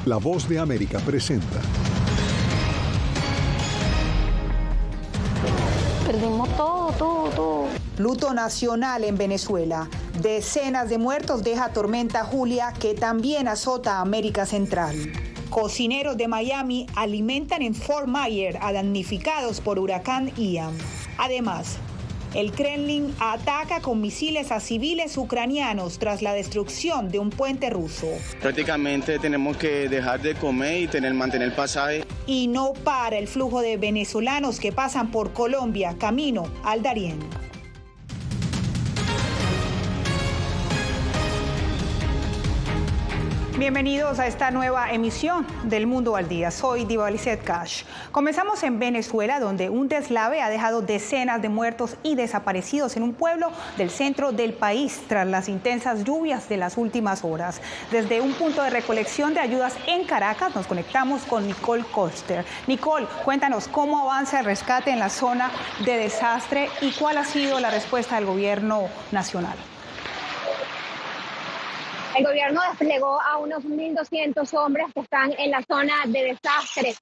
La Voz de América presenta. Perdimos todo. Luto nacional en Venezuela. Decenas de muertos deja tormenta Julia, que también azota a América Central. Cocineros de Miami alimentan en Fort Myers a damnificados por huracán Ian. Además, el Kremlin ataca con misiles a civiles ucranianos tras la destrucción de un puente ruso. Prácticamente tenemos que dejar de comer y mantener pasaje. Y no para el flujo de venezolanos que pasan por Colombia camino al Darién. Bienvenidos a esta nueva emisión del Mundo al Día. Soy Diva Lizeth Cash. Comenzamos en Venezuela, donde un deslave ha dejado decenas de muertos y desaparecidos en un pueblo del centro del país tras las intensas lluvias de las últimas horas. Desde un punto de recolección de ayudas en Caracas nos conectamos con Nicole Koster. Nicole, cuéntanos cómo avanza el rescate en la zona de desastre y cuál ha sido la respuesta del gobierno nacional. El gobierno desplegó a unos 1.200 hombres que están en la zona de desastre,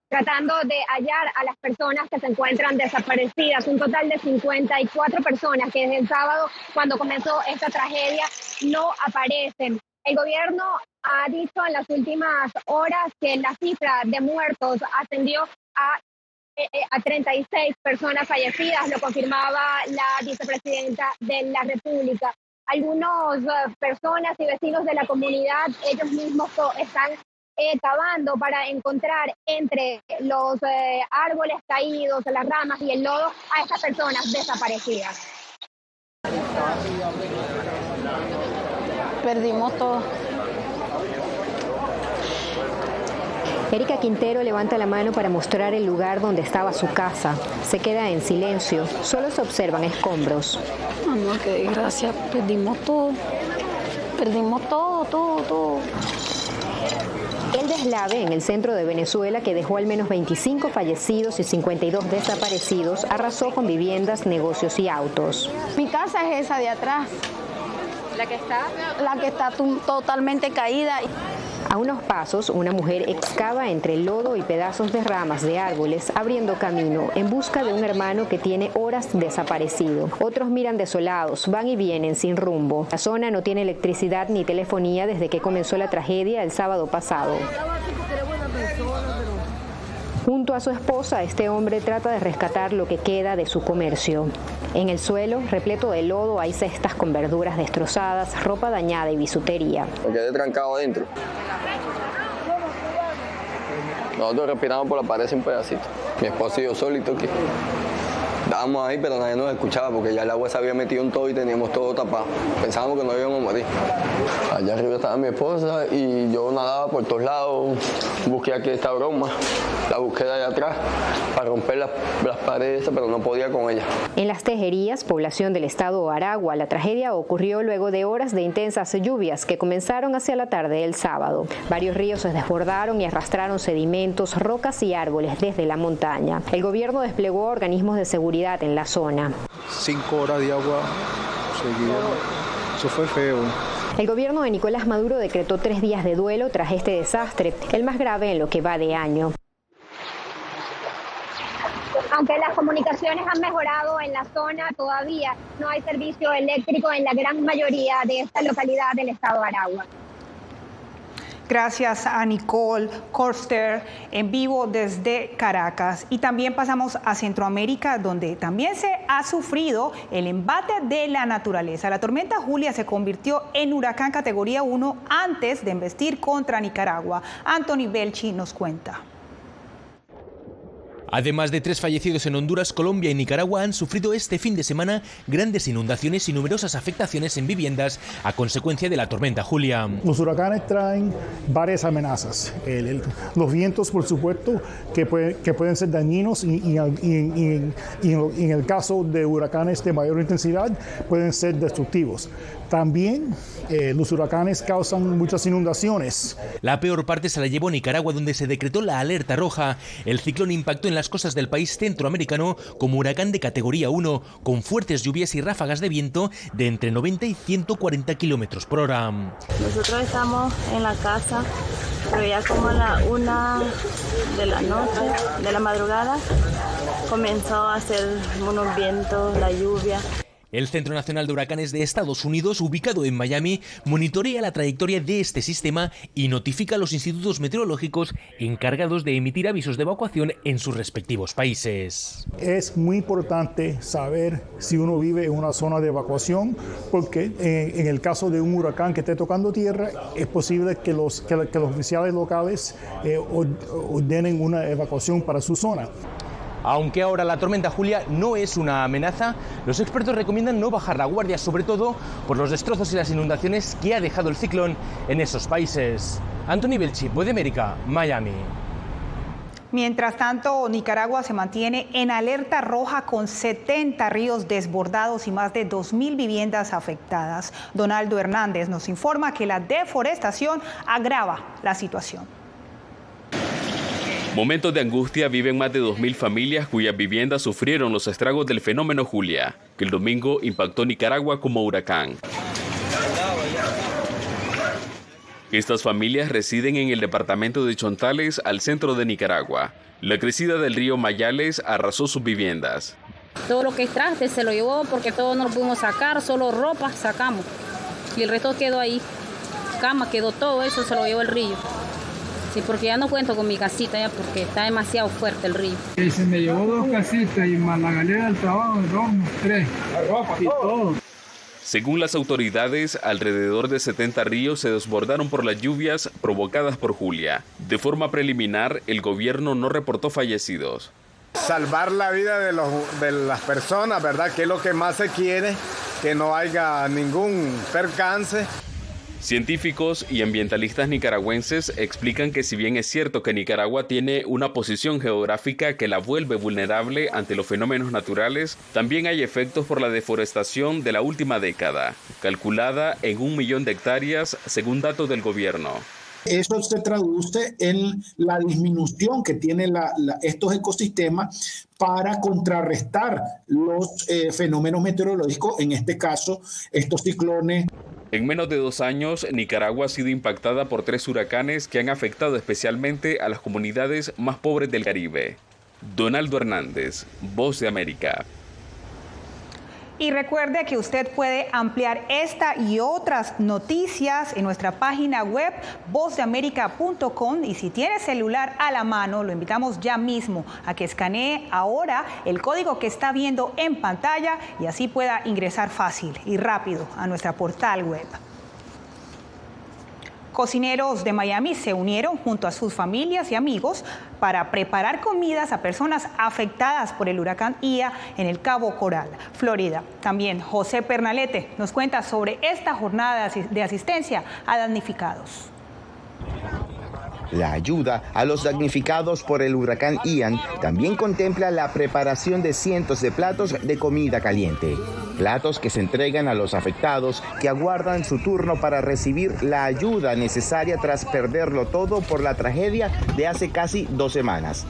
tratando de hallar a las personas que se encuentran desaparecidas. Un total de 54 personas que desde el sábado, cuando comenzó esta tragedia, no aparecen. El gobierno ha dicho en las últimas horas que la cifra de muertos ascendió a 36 personas fallecidas, lo confirmaba la vicepresidenta de la República. Algunas personas y vecinos de la comunidad, ellos mismos están cavando para encontrar entre los árboles caídos, las ramas y el lodo a estas personas desaparecidas. Perdimos todo. Erika Quintero levanta la mano para mostrar el lugar donde estaba su casa. Se queda en silencio, solo se observan escombros. Amor, qué desgracia, perdimos todo. Perdimos todo. El deslave en el centro de Venezuela, que dejó al menos 25 fallecidos y 52 desaparecidos, arrasó con viviendas, negocios y autos. Mi casa es esa de atrás. ¿La que está? La que está totalmente caída. A unos pasos, una mujer excava entre lodo y pedazos de ramas de árboles, abriendo camino en busca de un hermano que tiene horas desaparecido. Otros miran desolados, van y vienen sin rumbo. La zona no tiene electricidad ni telefonía desde que comenzó la tragedia el sábado pasado. Junto a su esposa, este hombre trata de rescatar lo que queda de su comercio. En el suelo, repleto de lodo, hay cestas con verduras destrozadas, ropa dañada y bisutería. Me quedé trancado adentro. Nosotros respiramos por la pared sin pedacito. Mi esposo y yo solito aquí. Estábamos ahí, pero nadie nos escuchaba porque ya el agua se había metido en todo y teníamos todo tapado. Pensábamos que no íbamos a morir. Allá arriba estaba mi esposa y yo nadaba por todos lados. Busqué aquí esta broma, la busqué de allá atrás para romper las paredes, pero no podía con ella. En Las Tejerías, población del estado Aragua, la tragedia ocurrió luego de horas de intensas lluvias que comenzaron hacia la tarde del sábado. Varios ríos se desbordaron y arrastraron sedimentos, rocas y árboles desde la montaña. El gobierno desplegó organismos de seguridad en la zona. 5 horas de agua seguida. Eso fue feo. El gobierno de Nicolás Maduro decretó 3 días de duelo tras este desastre, el más grave en lo que va de año. Aunque las comunicaciones han mejorado en la zona, todavía no hay servicio eléctrico en la gran mayoría de esta localidad del estado de Aragua. Gracias a Nicole Koster en vivo desde Caracas. Y también pasamos a Centroamérica, donde también se ha sufrido el embate de la naturaleza. La tormenta Julia se convirtió en huracán categoría 1 antes de embestir contra Nicaragua. Anthony Belchi nos cuenta. Además de 3 fallecidos en Honduras, Colombia y Nicaragua han sufrido este fin de semana grandes inundaciones y numerosas afectaciones en viviendas a consecuencia de la tormenta Julia. Los huracanes traen varias amenazas. Los vientos, por supuesto, que pueden ser dañinos y en el caso de huracanes de mayor intensidad pueden ser destructivos. También los huracanes causan muchas inundaciones. La peor parte se la llevó Nicaragua, donde se decretó la alerta roja. El ciclón impactó en las costas del país centroamericano como huracán de categoría 1, con fuertes lluvias y ráfagas de viento de entre 90 y 140 kilómetros por hora. Nosotros estamos en la casa pero ya como a la 1 de la noche, de la madrugada, comenzó a hacer unos vientos, la lluvia. El Centro Nacional de Huracanes de Estados Unidos, ubicado en Miami, monitorea la trayectoria de este sistema y notifica a los institutos meteorológicos encargados de emitir avisos de evacuación en sus respectivos países. Es muy importante saber si uno vive en una zona de evacuación, porque en el caso de un huracán que esté tocando tierra, es posible que los oficiales locales ordenen una evacuación para su zona. Aunque ahora la tormenta Julia no es una amenaza, los expertos recomiendan no bajar la guardia, sobre todo por los destrozos y las inundaciones que ha dejado el ciclón en esos países. Anthony Belchi, Voz de América, Miami. Mientras tanto, Nicaragua se mantiene en alerta roja con 70 ríos desbordados y más de 2.000 viviendas afectadas. Donaldo Hernández nos informa que la deforestación agrava la situación. Momentos de angustia viven más de 2.000 familias cuyas viviendas sufrieron los estragos del fenómeno Julia, que el domingo impactó Nicaragua como huracán. Estas familias residen en el departamento de Chontales, al centro de Nicaragua. La crecida del río Mayales arrasó sus viviendas. Todo lo que es traste se lo llevó porque todo no lo pudimos sacar, solo ropa sacamos. Y el resto quedó ahí. Cama quedó, todo eso se lo llevó el río. Sí, porque ya no cuento con mi casita ya porque está demasiado fuerte el río. Y se me llevó 2 casitas y más la galera del trabajo, 2, 3, la ropa y todo. Según las autoridades, alrededor de 70 ríos se desbordaron por las lluvias provocadas por Julia. De forma preliminar, el gobierno no reportó fallecidos. Salvar la vida de las personas, ¿verdad? Que es lo que más se quiere, que no haya ningún percance. Científicos y ambientalistas nicaragüenses explican que si bien es cierto que Nicaragua tiene una posición geográfica que la vuelve vulnerable ante los fenómenos naturales, también hay efectos por la deforestación de la última década, calculada en 1 millón de hectáreas según datos del gobierno. Eso se traduce en la disminución que tienen estos ecosistemas para contrarrestar los fenómenos meteorológicos, en este caso estos ciclones. En menos de 2 años, Nicaragua ha sido impactada por 3 huracanes que han afectado especialmente a las comunidades más pobres del Caribe. Donaldo Hernández, Voz de América. Y recuerde que usted puede ampliar esta y otras noticias en nuestra página web vozdeamerica.com, y si tiene celular a la mano, lo invitamos ya mismo a que escanee ahora el código que está viendo en pantalla y así pueda ingresar fácil y rápido a nuestra portal web. Cocineros de Miami se unieron junto a sus familias y amigos para preparar comidas a personas afectadas por el huracán Ia en el Cabo Coral, Florida. También José Pernalete nos cuenta sobre esta jornada de asistencia a damnificados. La ayuda a los damnificados por el huracán Ian también contempla la preparación de cientos de platos de comida caliente. Platos que se entregan a los afectados que aguardan su turno para recibir la ayuda necesaria tras perderlo todo por la tragedia de hace casi 2 semanas.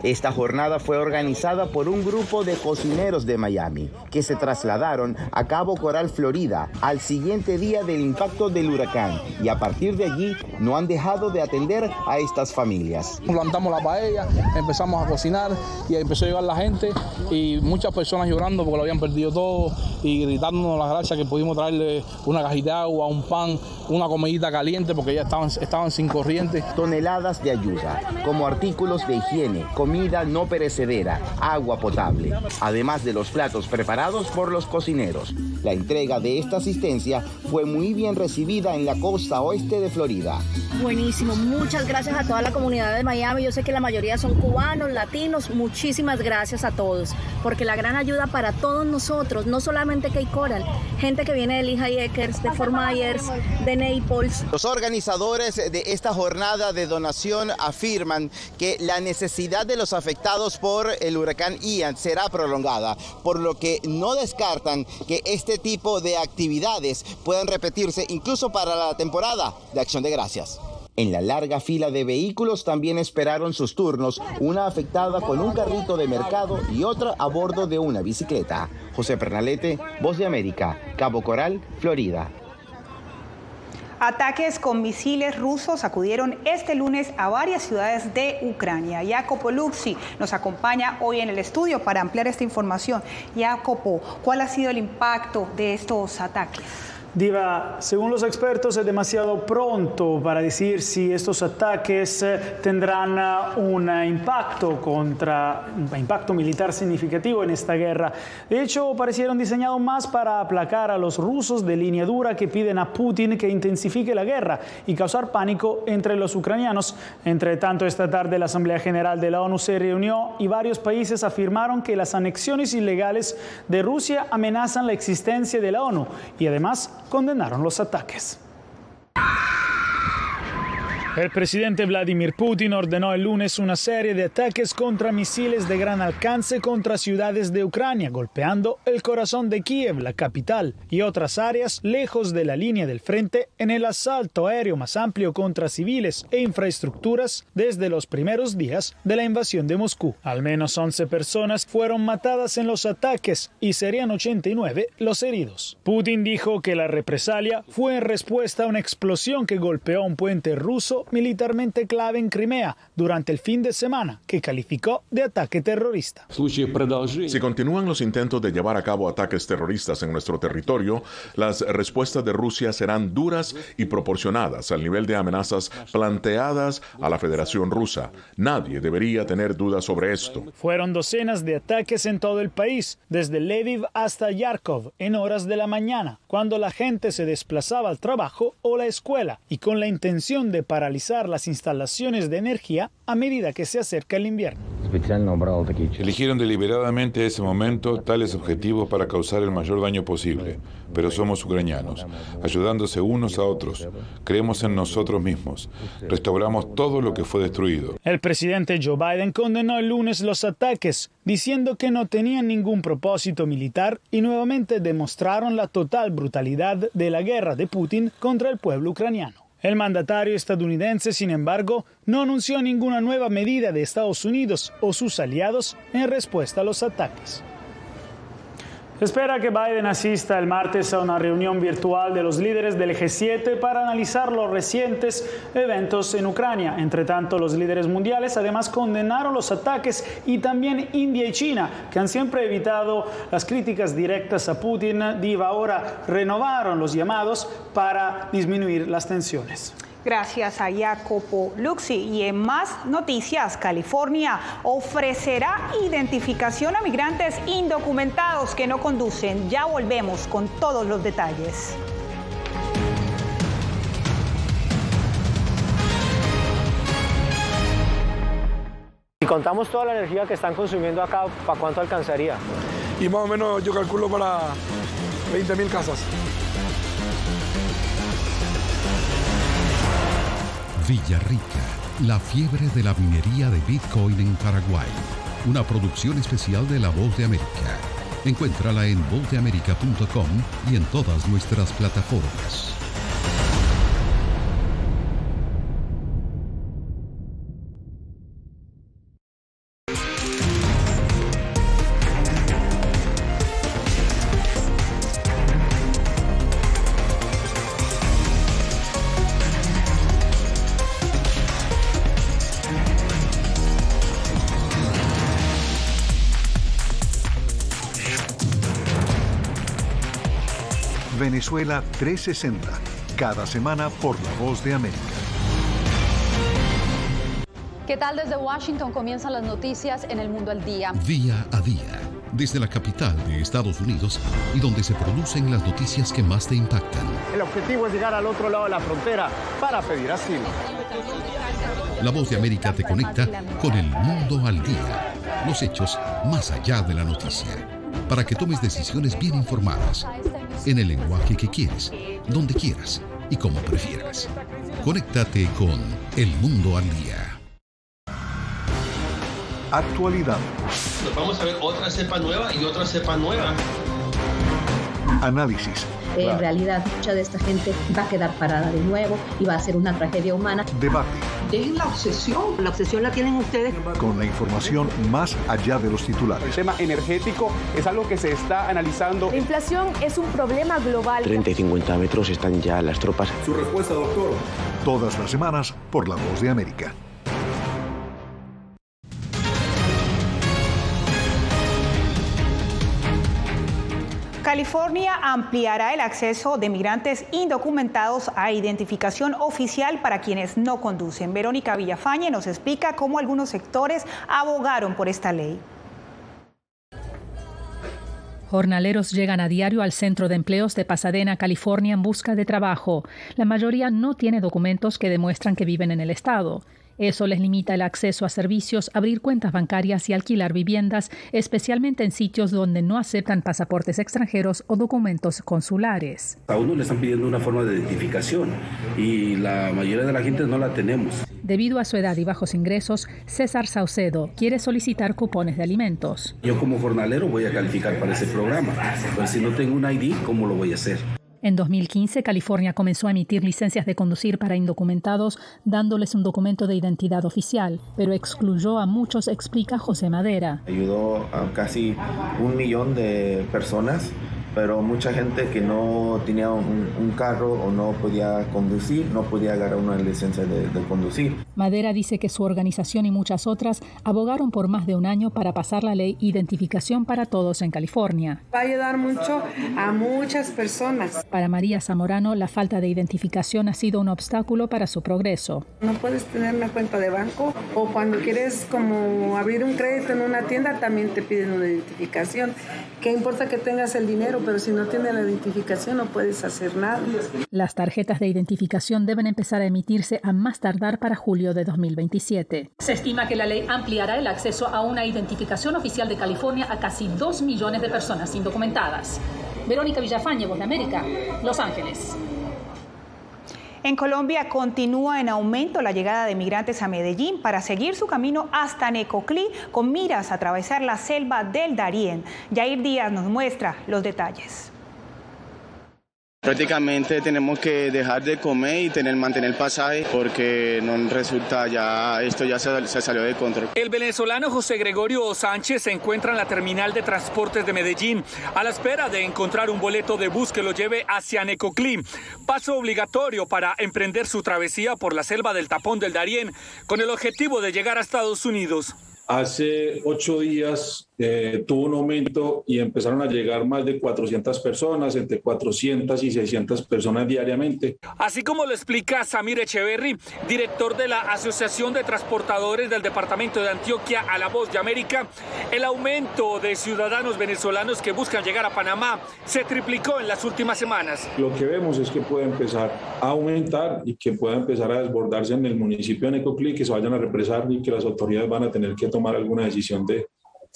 Esta jornada fue organizada por un grupo de cocineros de Miami que se trasladaron a Cabo Coral, Florida, al siguiente día del impacto del huracán, y a partir de allí no han dejado de atender a estas familias. Plantamos la paella, empezamos a cocinar y empezó a llegar la gente y muchas personas llorando porque lo habían perdido todo y gritándonos las gracias que pudimos traerle una cajita de agua, un pan, una comidita caliente porque ya estaban sin corriente. Toneladas de ayuda, como artículos de higiene, comida no perecedera, agua potable, además de los platos preparados por los cocineros. La entrega de esta asistencia fue muy bien recibida en la costa oeste de Florida. Buenísimo, muchas gracias a toda la comunidad de Miami. Yo sé que la mayoría son cubanos, latinos. Muchísimas gracias a todos, porque la gran ayuda para todos nosotros, no solamente Cape Coral, gente que viene de Lehigh Acres, de Fort Myers, de Naples. Los organizadores de esta jornada de donación afirman que la necesidad de los afectados por el huracán Ian será prolongada, por lo que no descartan que este tipo de actividades puedan repetirse incluso para la temporada de Acción de Gracias. En la larga fila de vehículos también esperaron sus turnos, una afectada con un carrito de mercado y otra a bordo de una bicicleta. José Pernalete, Voz de América, Cabo Coral, Florida. Ataques con misiles rusos sacudieron este lunes a varias ciudades de Ucrania. Jacopo Luzzi nos acompaña hoy en el estudio para ampliar esta información. Jacopo, ¿cuál ha sido el impacto de estos ataques? Diva, según los expertos es demasiado pronto para decir si estos ataques tendrán un impacto militar significativo en esta guerra. De hecho, parecieron diseñados más para aplacar a los rusos de línea dura que piden a Putin que intensifique la guerra y causar pánico entre los ucranianos. Entre tanto, esta tarde la Asamblea General de la ONU se reunió y varios países afirmaron que las anexiones ilegales de Rusia amenazan la existencia de la ONU y además condenaron los ataques. El presidente Vladimir Putin ordenó el lunes una serie de ataques contra misiles de gran alcance contra ciudades de Ucrania, golpeando el corazón de Kiev, la capital, y otras áreas lejos de la línea del frente en el asalto aéreo más amplio contra civiles e infraestructuras desde los primeros días de la invasión de Moscú. Al menos 11 personas fueron matadas en los ataques y serían 89 los heridos. Putin dijo que la represalia fue en respuesta a una explosión que golpeó un puente ruso militarmente clave en Crimea durante el fin de semana, que calificó de ataque terrorista. Si continúan los intentos de llevar a cabo ataques terroristas en nuestro territorio, las respuestas de Rusia serán duras y proporcionadas al nivel de amenazas planteadas a la Federación Rusa. Nadie debería tener dudas sobre esto. Fueron docenas de ataques en todo el país, desde Lviv hasta Yarkov, en horas de la mañana, cuando la gente se desplazaba al trabajo o la escuela, y con la intención de paralizar las instalaciones de energía a medida que se acerca el invierno. Eligieron deliberadamente ese momento tales objetivos para causar el mayor daño posible, pero somos ucranianos, ayudándose unos a otros. Creemos en nosotros mismos. Restauramos todo lo que fue destruido. El presidente Joe Biden condenó el lunes los ataques, diciendo que no tenían ningún propósito militar y nuevamente demostraron la total brutalidad de la guerra de Putin contra el pueblo ucraniano. El mandatario estadounidense, sin embargo, no anunció ninguna nueva medida de Estados Unidos o sus aliados en respuesta a los ataques. Se espera que Biden asista el martes a una reunión virtual de los líderes del G7 para analizar los recientes eventos en Ucrania. Entre tanto, los líderes mundiales además condenaron los ataques y también India y China, que han siempre evitado las críticas directas a Putin. Diva, ahora renovaron los llamados para disminuir las tensiones. Gracias a Jacopo Luzzi. Y en más noticias, California ofrecerá identificación a migrantes indocumentados que no conducen. Ya volvemos con todos los detalles. Si contamos toda la energía que están consumiendo acá, ¿para cuánto alcanzaría? Y más o menos yo calculo para 20.000 casas. Villarrica, la fiebre de la minería de Bitcoin en Paraguay. Una producción especial de La Voz de América. Encuéntrala en vozdeamerica.com y en todas nuestras plataformas. Venezuela 360, cada semana por La Voz de América. ¿Qué tal? Desde Washington comienzan las noticias en El Mundo al Día. Día a día, desde la capital de Estados Unidos y donde se producen las noticias que más te impactan. El objetivo es llegar al otro lado de la frontera para pedir asilo. La Voz de América te conecta con El Mundo al Día. Los hechos más allá de la noticia. Para que tomes decisiones bien informadas. En el lenguaje que quieres, donde quieras y como prefieras. Conéctate con El Mundo al Día. Actualidad. Vamos a ver otra cepa nueva y otra cepa nueva. Análisis. En realidad, mucha de esta gente va a quedar parada de nuevo y va a ser una tragedia humana. Debate. Dejen la obsesión. La obsesión la tienen ustedes. Con la información más allá de los titulares. El tema energético es algo que se está analizando. La inflación es un problema global. 30 y 50 metros están ya las tropas. Su respuesta, doctor. Todas las semanas por La Voz de América. California ampliará el acceso de migrantes indocumentados a identificación oficial para quienes no conducen. Verónica Villafañe nos explica cómo algunos sectores abogaron por esta ley. Jornaleros llegan a diario al Centro de Empleos de Pasadena, California, en busca de trabajo. La mayoría no tiene documentos que demuestran que viven en el estado. Eso les limita el acceso a servicios, abrir cuentas bancarias y alquilar viviendas, especialmente en sitios donde no aceptan pasaportes extranjeros o documentos consulares. A uno le están pidiendo una forma de identificación y la mayoría de la gente no la tenemos. Debido a su edad y bajos ingresos, César Saucedo quiere solicitar cupones de alimentos. Yo como jornalero voy a calificar para ese programa, pero si no tengo un ID, ¿cómo lo voy a hacer? En 2015, California comenzó a emitir licencias de conducir para indocumentados, dándoles un documento de identidad oficial, pero excluyó a muchos, explica José Madera. Ayudó a casi 1 millón de personas, pero mucha gente que no tenía un carro o no podía conducir, no podía agarrar una licencia de conducir. Madera dice que su organización y muchas otras abogaron por más de un año para pasar la ley Identificación para Todos en California. Va a ayudar mucho a muchas personas. Para María Zamorano, la falta de identificación ha sido un obstáculo para su progreso. No puedes tener una cuenta de banco o cuando quieres como abrir un crédito en una tienda también te piden una identificación. ¿Qué importa que tengas el dinero? Pero si no tienes la identificación no puedes hacer nada. Las tarjetas de identificación deben empezar a emitirse a más tardar para julio de 2027. Se estima que la ley ampliará el acceso a una identificación oficial de California a casi 2 millones de personas indocumentadas. Verónica Villafañe, Voz de América, Los Ángeles. En Colombia continúa en aumento la llegada de migrantes a Medellín para seguir su camino hasta Necoclí con miras a atravesar la selva del Darién. Yair Díaz nos muestra los detalles. Prácticamente tenemos que dejar de comer y mantener el pasaje porque no resulta esto ya se salió de control. El venezolano José Gregorio Sánchez se encuentra en la terminal de transportes de Medellín a la espera de encontrar un boleto de bus que lo lleve hacia Necoclí, paso obligatorio para emprender su travesía por la selva del Tapón del Darién con el objetivo de llegar a Estados Unidos. Hace 8 días tuvo un aumento y empezaron a llegar más de 400 personas, entre 400 y 600 personas diariamente. Así como lo explica Samir Echeverry, director de la Asociación de Transportadores del Departamento de Antioquia a La Voz de América, el aumento de ciudadanos venezolanos que buscan llegar a Panamá se triplicó en las últimas semanas. Lo que vemos es que puede empezar a aumentar y que pueda empezar a desbordarse en el municipio de Necoclí, que se vayan a represar y que las autoridades van a tener que tomar alguna decisión de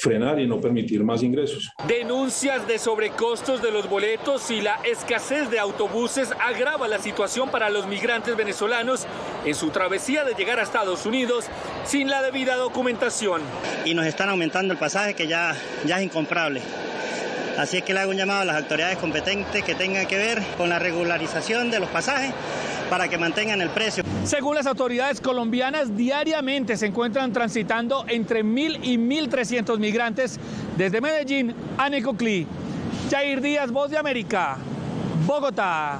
frenar y no permitir más ingresos. Denuncias de sobrecostos de los boletos y la escasez de autobuses agrava la situación para los migrantes venezolanos en su travesía de llegar a Estados Unidos sin la debida documentación. Y nos están aumentando el pasaje que ya es incomprable. Así es que le hago un llamado a las autoridades competentes que tengan que ver con la regularización de los pasajes para que mantengan el precio. Según las autoridades colombianas, diariamente se encuentran transitando entre 1.000 y 1.300 migrantes desde Medellín a Necoclí. Yair Díaz, Voz de América, Bogotá.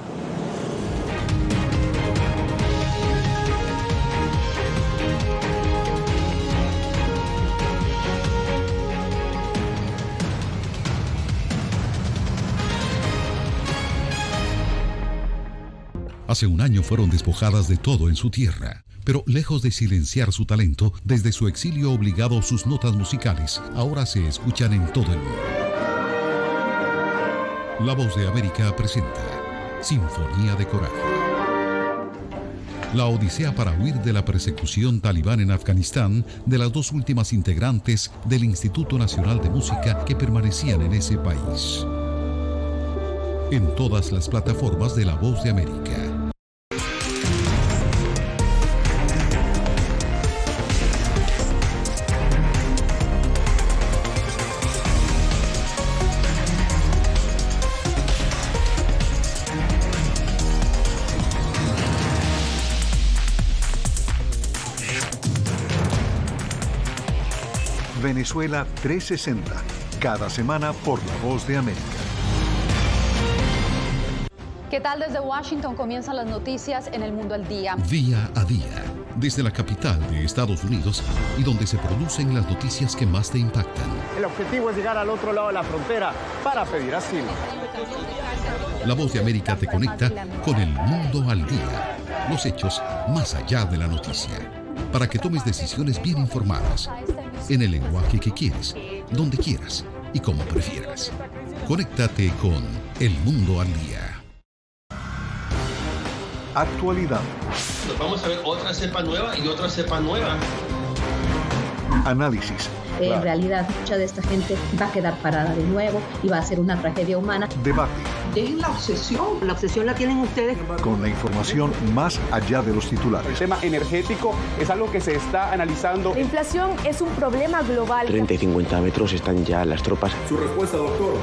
Hace un año fueron despojadas de todo en su tierra, pero lejos de silenciar su talento, desde su exilio obligado sus notas musicales ahora se escuchan en todo el mundo. La Voz de América presenta Sinfonía de Coraje. La odisea para huir de la persecución talibán en Afganistán de las 2 últimas integrantes del Instituto Nacional de Música que permanecían en ese país. En todas las plataformas de La Voz de América. Venezuela 360, cada semana por La Voz de América. ¿Qué tal? Desde Washington comienzan las noticias en El Mundo al Día. Día a día, desde la capital de Estados Unidos y donde se producen las noticias que más te impactan. El objetivo es llegar al otro lado de la frontera para pedir asilo. La Voz de América te conecta con El Mundo al Día. Los hechos más allá de la noticia. Para que tomes decisiones bien informadas, en el lenguaje que quieres, donde quieras y como prefieras. Conéctate con El Mundo al Día. Actualidad. Nos vamos a ver otra cepa nueva y otra cepa nueva. Análisis. En realidad, mucha de esta gente va a quedar parada de nuevo y va a ser una tragedia humana. Debate. Dejen la obsesión. La obsesión la tienen ustedes. Con la información más allá de los titulares. El tema energético es algo que se está analizando. La inflación es un problema global. 30 y 50 metros están ya las tropas. Su respuesta, doctor.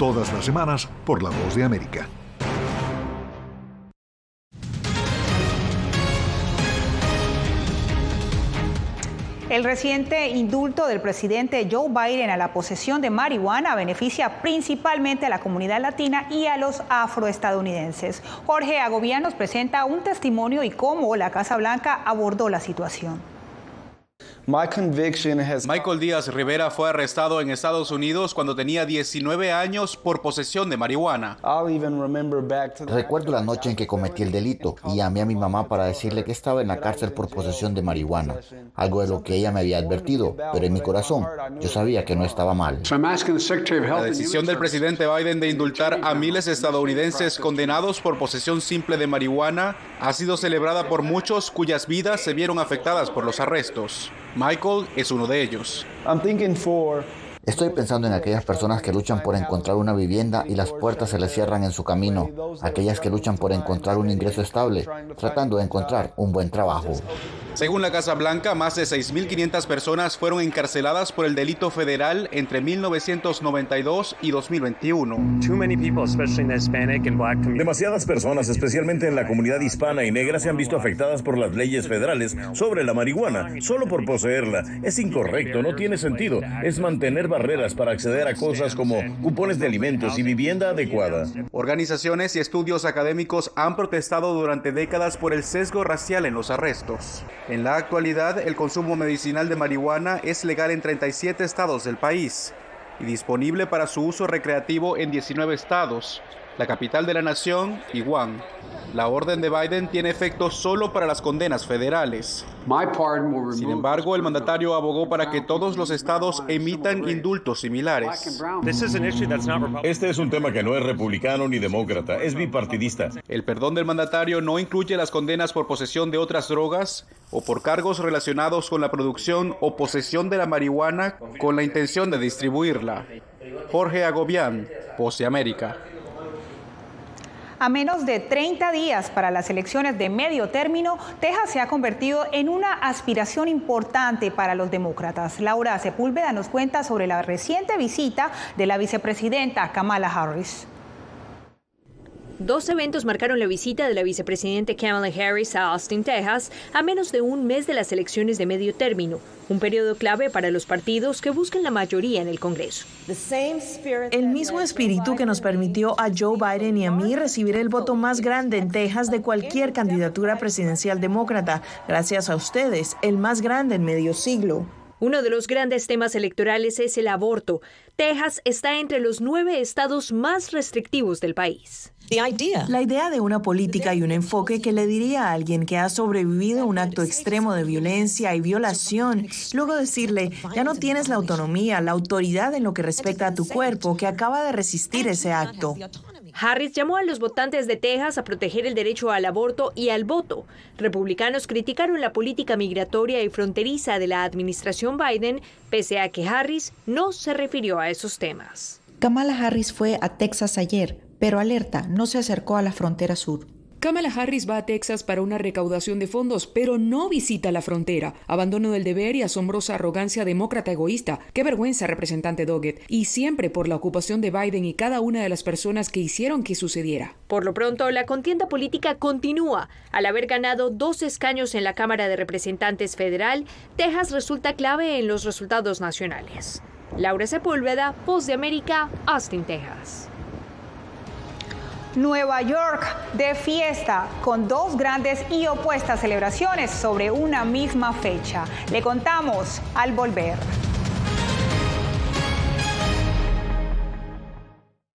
Todas las semanas por La Voz de América. El reciente indulto del presidente Joe Biden a la posesión de marihuana beneficia principalmente a la comunidad latina y a los afroestadounidenses. Jorge Agobián nos presenta un testimonio y cómo la Casa Blanca abordó la situación. Michael Díaz Rivera fue arrestado en Estados Unidos cuando tenía 19 años por posesión de marihuana. Recuerdo la noche en que cometí el delito y llamé a mi mamá para decirle que estaba en la cárcel por posesión de marihuana, algo de lo que ella me había advertido, pero en mi corazón yo sabía que no estaba mal. La decisión del presidente Biden de indultar a miles de estadounidenses condenados por posesión simple de marihuana ha sido celebrada por muchos cuyas vidas se vieron afectadas por los arrestos. Michael es uno de ellos. Estoy pensando en aquellas personas que luchan por encontrar una vivienda y las puertas se les cierran en su camino, aquellas que luchan por encontrar un ingreso estable, tratando de encontrar un buen trabajo. Según la Casa Blanca, más de 6.500 personas fueron encarceladas por el delito federal entre 1992 y 2021. Demasiadas personas, especialmente en la comunidad hispana y negra, se han visto afectadas por las leyes federales sobre la marihuana, solo por poseerla. Es incorrecto, no tiene sentido. Es mantener barreras para acceder a cosas como cupones de alimentos y vivienda adecuada. Organizaciones y estudios académicos han protestado durante décadas por el sesgo racial en los arrestos. En la actualidad, el consumo medicinal de marihuana es legal en 37 estados del país y disponible para su uso recreativo en 19 estados, la capital de la nación y Guam. La orden de Biden tiene efecto solo para las condenas federales. Sin embargo, el mandatario abogó para que todos los estados emitan indultos similares. Este es un tema que no es republicano ni demócrata, es bipartidista. El perdón del mandatario no incluye las condenas por posesión de otras drogas o por cargos relacionados con la producción o posesión de la marihuana con la intención de distribuirla. Jorge Agobián, Voz de América. A menos de 30 días para las elecciones de medio término, Texas se ha convertido en una aspiración importante para los demócratas. Laura Sepúlveda nos cuenta sobre la reciente visita de la vicepresidenta Kamala Harris. Dos eventos marcaron la visita de la vicepresidenta Kamala Harris a Austin, Texas, a menos de un mes de las elecciones de medio término, un periodo clave para los partidos que buscan la mayoría en el Congreso. El mismo espíritu que nos permitió a Joe Biden y a mí recibir el voto más grande en Texas de cualquier candidatura presidencial demócrata, gracias a ustedes, el más grande en medio siglo. Uno de los grandes temas electorales es el aborto. Texas está entre los 9 estados más restrictivos del país. La idea de una política y un enfoque que le diría a alguien que ha sobrevivido a un acto extremo de violencia y violación, luego decirle, ya no tienes la autonomía, la autoridad en lo que respecta a tu cuerpo, que acaba de resistir ese acto. Harris llamó a los votantes de Texas a proteger el derecho al aborto y al voto. Republicanos criticaron la política migratoria y fronteriza de la administración Biden, pese a que Harris no se refirió a esos temas. Kamala Harris fue a Texas ayer, pero alerta, no se acercó a la frontera sur. Kamala Harris va a Texas para una recaudación de fondos, pero no visita la frontera. Abandono del deber y asombrosa arrogancia demócrata egoísta. Qué vergüenza, representante Doggett. Y siempre por la ocupación de Biden y cada una de las personas que hicieron que sucediera. Por lo pronto, la contienda política continúa. Al haber ganado 2 escaños en la Cámara de Representantes Federal, Texas resulta clave en los resultados nacionales. Laura Sepúlveda, Voz de América, Austin, Texas. Nueva York de fiesta con 2 grandes y opuestas celebraciones sobre una misma fecha. Le contamos al volver.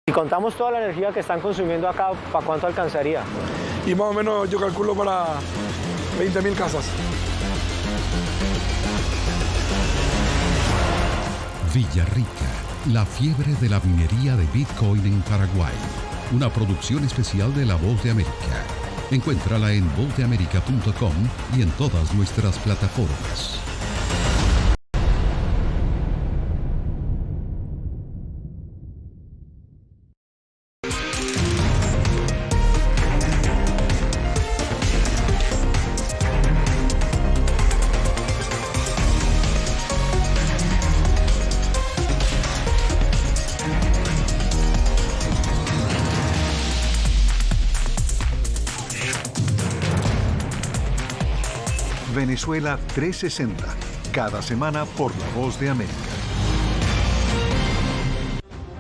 Si contamos toda la energía que están consumiendo acá, ¿para cuánto alcanzaría? Y más o menos yo calculo para 20.000 casas. Villarrica, la fiebre de la minería de Bitcoin en Paraguay. Una producción especial de La Voz de América. Encuéntrala en vozdeamerica.com y en todas nuestras plataformas. Venezuela 360, cada semana por La Voz de América.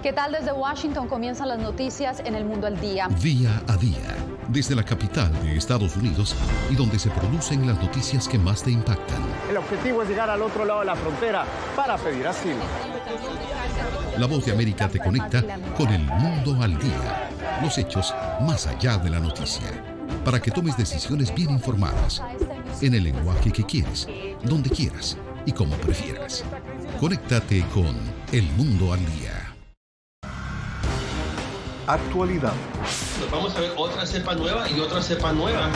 ¿Qué tal? Desde Washington comienzan las noticias en El Mundo al Día. Día a día, desde la capital de Estados Unidos y donde se producen las noticias que más te impactan. El objetivo es llegar al otro lado de la frontera para pedir asilo. La Voz de América te conecta con El Mundo al Día. Los hechos más allá de la noticia. Para que tomes decisiones bien informadas. En el lenguaje que quieres, donde quieras y como prefieras. Conéctate con El Mundo al Día. Actualidad. Nos vamos a ver otra cepa nueva y otra cepa nueva.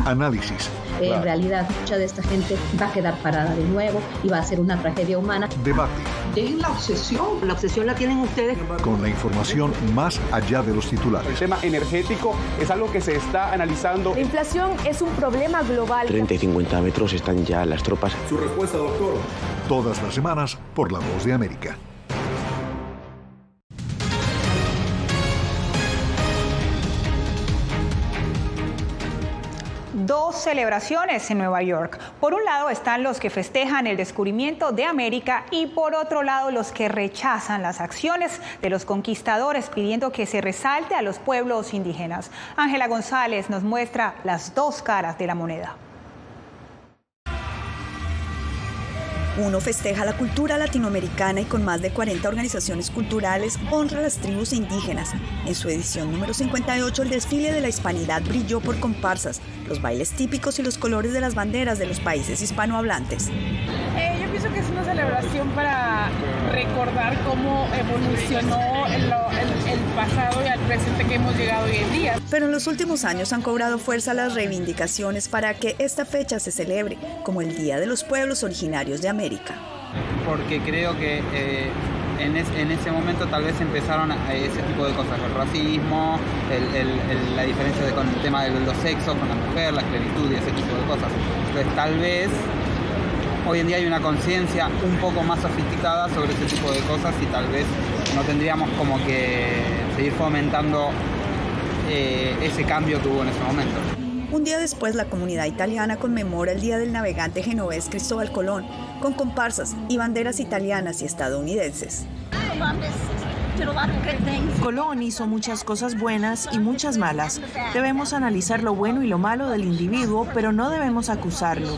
Análisis. En realidad, mucha de esta gente va a quedar parada de nuevo y va a ser una tragedia humana. Debate. Dejen la obsesión la tienen ustedes. Con la información más allá de los titulares. El tema energético es algo que se está analizando. La inflación es un problema global. 30 y 50 metros están ya las tropas. Su respuesta, doctor. Todas las semanas por La Voz de América. Dos celebraciones en Nueva York. Por un lado están los que festejan el descubrimiento de América y por otro lado los que rechazan las acciones de los conquistadores pidiendo que se resalte a los pueblos indígenas. Ángela González nos muestra las 2 caras de la moneda. Uno festeja la cultura latinoamericana y con más de 40 organizaciones culturales honra a las tribus indígenas. En su edición número 58, el desfile de la hispanidad brilló por comparsas, los bailes típicos y los colores de las banderas de los países hispanohablantes. Yo pienso que es una celebración para recordar cómo evolucionó el pasado y al presente que hemos llegado hoy en día. Pero en los últimos años han cobrado fuerza las reivindicaciones para que esta fecha se celebre como el Día de los Pueblos Originarios de América. Porque creo que en ese momento tal vez empezaron ese tipo de cosas, el racismo, la diferencia con el tema de los sexos, con la mujer, la esclavitud y ese tipo de cosas. Entonces tal vez hoy en día hay una conciencia un poco más sofisticada sobre ese tipo de cosas y tal vez no tendríamos como que seguir fomentando ese cambio que hubo en ese momento. Un día después, la comunidad italiana conmemora el Día del Navegante genovés Cristóbal Colón, con comparsas y banderas italianas y estadounidenses. Colón hizo muchas cosas buenas y muchas malas. Debemos analizar lo bueno y lo malo del individuo, pero no debemos acusarlo.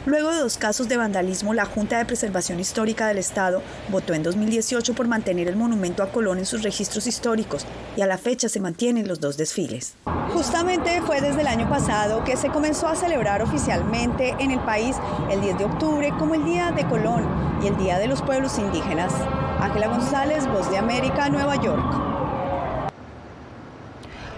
Luego de 2 casos de vandalismo, la Junta de Preservación Histórica del Estado votó en 2018 por mantener el monumento a Colón en sus registros históricos y a la fecha se mantienen los 2 desfiles. Justamente fue desde el año pasado que se comenzó a celebrar oficialmente en el país el 10 de octubre como el Día de Colón y el Día de los Pueblos Indígenas. Ángela González, Voz de América, Nueva York.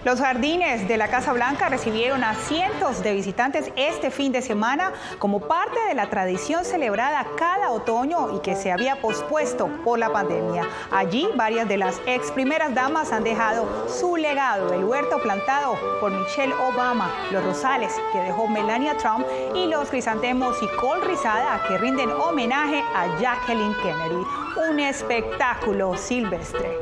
Los jardines de la Casa Blanca recibieron a cientos de visitantes este fin de semana como parte de la tradición celebrada cada otoño y que se había pospuesto por la pandemia. Allí, varias de las ex primeras damas han dejado su legado: el huerto plantado por Michelle Obama, los rosales que dejó Melania Trump y los crisantemos y col rizada que rinden homenaje a Jacqueline Kennedy. Un espectáculo silvestre.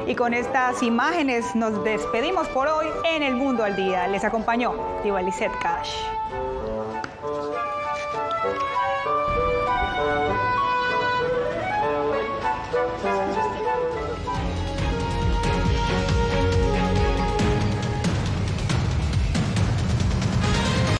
Y con estas imágenes nos despedimos por hoy en El Mundo al Día. Les acompañó Divalicet Cash.